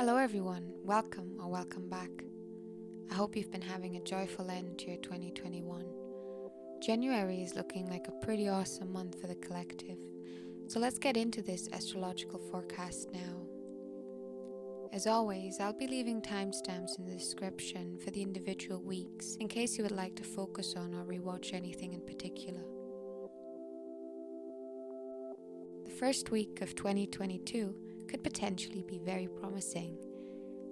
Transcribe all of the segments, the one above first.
Hello everyone, welcome or welcome back. I hope you've been having a joyful end to your 2021. January is looking like a pretty awesome month for the collective, so let's get into this astrological forecast now. As always, I'll be leaving timestamps in the description for the individual weeks in case you would like to focus on or rewatch anything in particular. The first week of 2022 could potentially be very promising.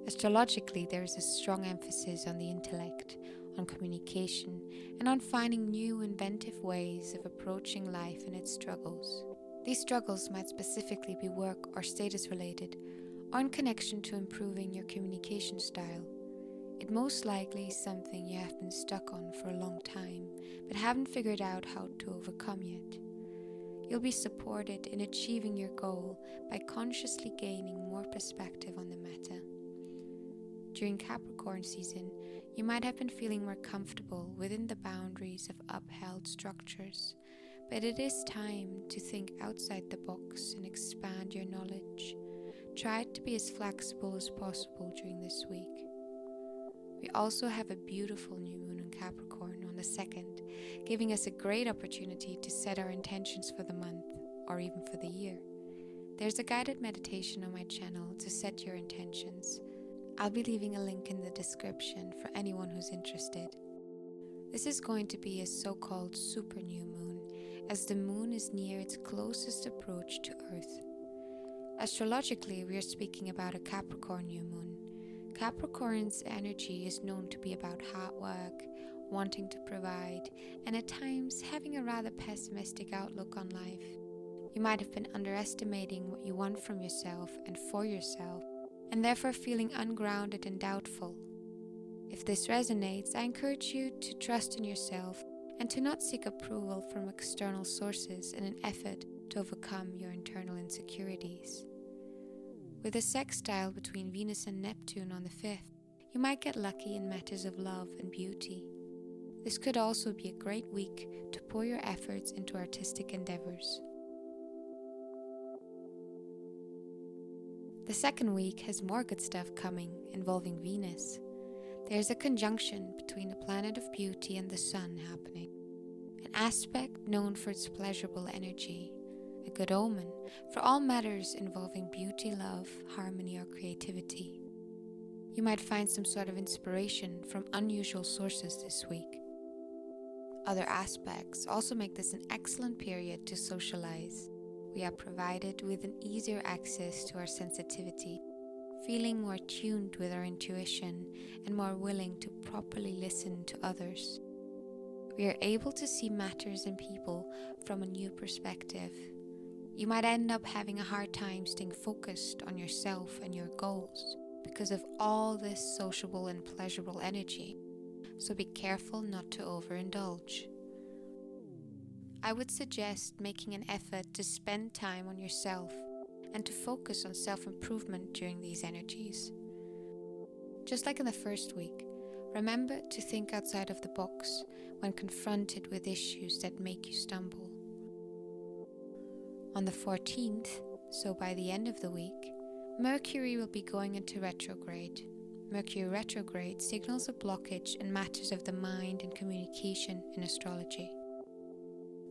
Astrologically, there is a strong emphasis on the intellect, on communication, and on finding new, inventive ways of approaching life and its struggles. These struggles might specifically be work or status related, or in connection to improving your communication style. It most likely is something you have been stuck on for a long time, but haven't figured out how to overcome yet. You'll be supported in achieving your goal by consciously gaining more perspective on the matter. During Capricorn season, you might have been feeling more comfortable within the boundaries of upheld structures, but it is time to think outside the box and expand your knowledge. Try to be as flexible as possible during this week. We also have a beautiful new moon in Capricorn on the 2nd, giving us a great opportunity to set our intentions for the month, or even for the year. There's a guided meditation on my channel to set your intentions. I'll be leaving a link in the description for anyone who's interested. This is going to be a so-called super new moon, as the moon is near its closest approach to Earth. Astrologically, we are speaking about a Capricorn new moon. Capricorn's energy is known to be about hard work, wanting to provide, and at times having a rather pessimistic outlook on life. You might have been underestimating what you want from yourself and for yourself, and therefore feeling ungrounded and doubtful. If this resonates, I encourage you to trust in yourself and to not seek approval from external sources in an effort to overcome your internal insecurities. With a sextile between Venus and Neptune on the 5th, you might get lucky in matters of love and beauty. This could also be a great week to pour your efforts into artistic endeavors. The second week has more good stuff coming involving Venus. There's a conjunction between the planet of beauty and the sun happening, an aspect known for its pleasurable energy. A good omen for all matters involving beauty, love, harmony, or creativity. You might find some sort of inspiration from unusual sources this week. Other aspects also make this an excellent period to socialize. We are provided with an easier access to our sensitivity, feeling more tuned with our intuition and more willing to properly listen to others. We are able to see matters and people from a new perspective. You might end up having a hard time staying focused on yourself and your goals because of all this sociable and pleasurable energy, so be careful not to overindulge. I would suggest making an effort to spend time on yourself and to focus on self-improvement during these energies. Just like in the first week, remember to think outside of the box when confronted with issues that make you stumble. On the 14th, so by the end of the week, Mercury will be going into retrograde. Mercury retrograde signals a blockage in matters of the mind and communication in astrology.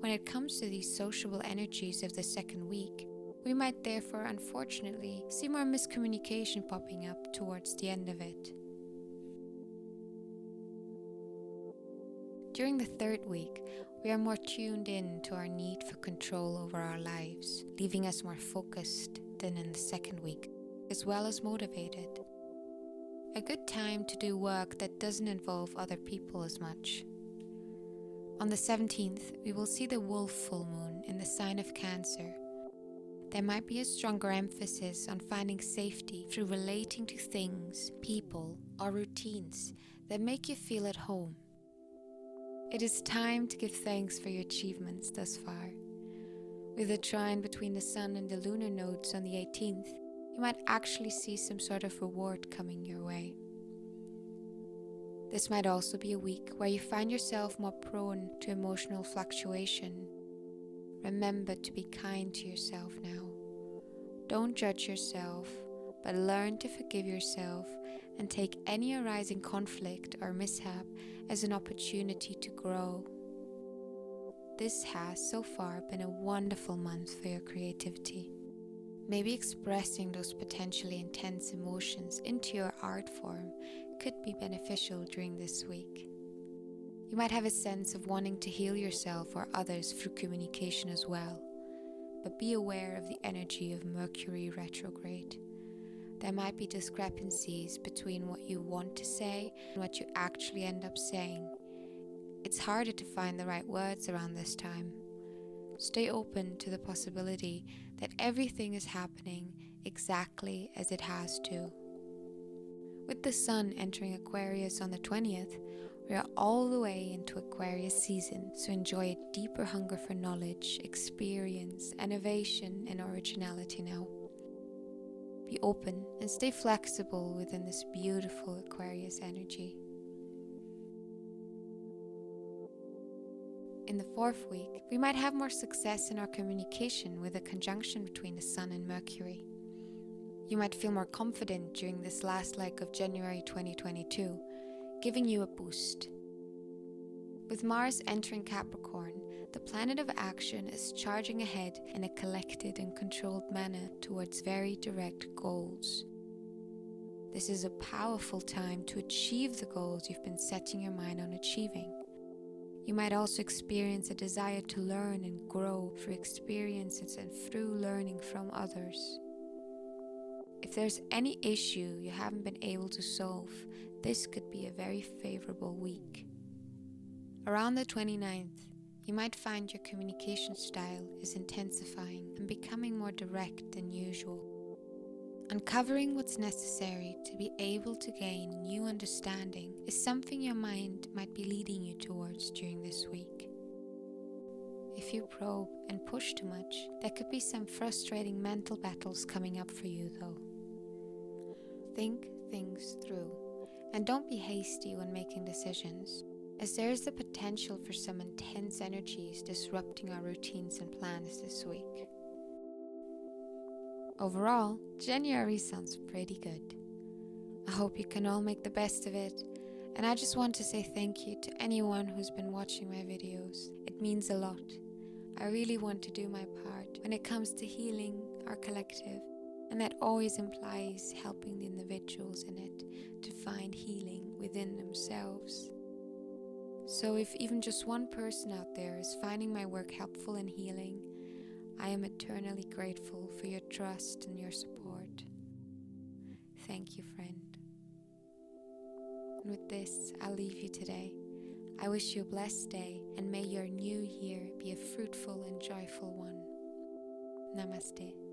When it comes to these sociable energies of the second week, we might therefore unfortunately see more miscommunication popping up towards the end of it. During the third week, we are more tuned in to our need for control over our lives, leaving us more focused than in the second week, as well as motivated. A good time to do work that doesn't involve other people as much. On the 17th, we will see the wolf full moon in the sign of Cancer. There might be a stronger emphasis on finding safety through relating to things, people, or routines that make you feel at home. It is time to give thanks for your achievements thus far. With a trine between the sun and the lunar nodes on the 18th, you might actually see some sort of reward coming your way. This might also be a week where you find yourself more prone to emotional fluctuation. Remember to be kind to yourself now. Don't judge yourself, but learn to forgive yourself and take any arising conflict or mishap as an opportunity to grow. This has so far been a wonderful month for your creativity. Maybe expressing those potentially intense emotions into your art form could be beneficial during this week. You might have a sense of wanting to heal yourself or others through communication as well, but be aware of the energy of Mercury retrograde. There might be discrepancies between what you want to say and what you actually end up saying. It's harder to find the right words around this time. Stay open to the possibility that everything is happening exactly as it has to. With the Sun entering Aquarius on the 20th, we are all the way into Aquarius season, so enjoy a deeper hunger for knowledge, experience, innovation, and originality now. Be open and stay flexible within this beautiful Aquarius energy. In the fourth week, we might have more success in our communication with a conjunction between the Sun and Mercury. You might feel more confident during this last leg of January 2022, giving you a boost. With Mars entering Capricorn, the planet of action is charging ahead in a collected and controlled manner towards very direct goals. This is a powerful time to achieve the goals you've been setting your mind on achieving. You might also experience a desire to learn and grow through experiences and through learning from others. If there's any issue you haven't been able to solve, this could be a very favorable week. Around the 29th, you might find your communication style is intensifying and becoming more direct than usual. Uncovering what's necessary to be able to gain new understanding is something your mind might be leading you towards during this week. If you probe and push too much, there could be some frustrating mental battles coming up for you though. Think things through and don't be hasty when making decisions, as there is the potential for some intense energies disrupting our routines and plans this week. Overall, January sounds pretty good. I hope you can all make the best of it, and I just want to say thank you to anyone who's been watching my videos. It means a lot. I really want to do my part when it comes to healing our collective, and that always implies helping the individuals in it to find healing within themselves. So if even just one person out there is finding my work helpful and healing, I am eternally grateful for your trust and your support. Thank you, friend. And with this, I'll leave you today. I wish you a blessed day, and may your new year be a fruitful and joyful one. Namaste.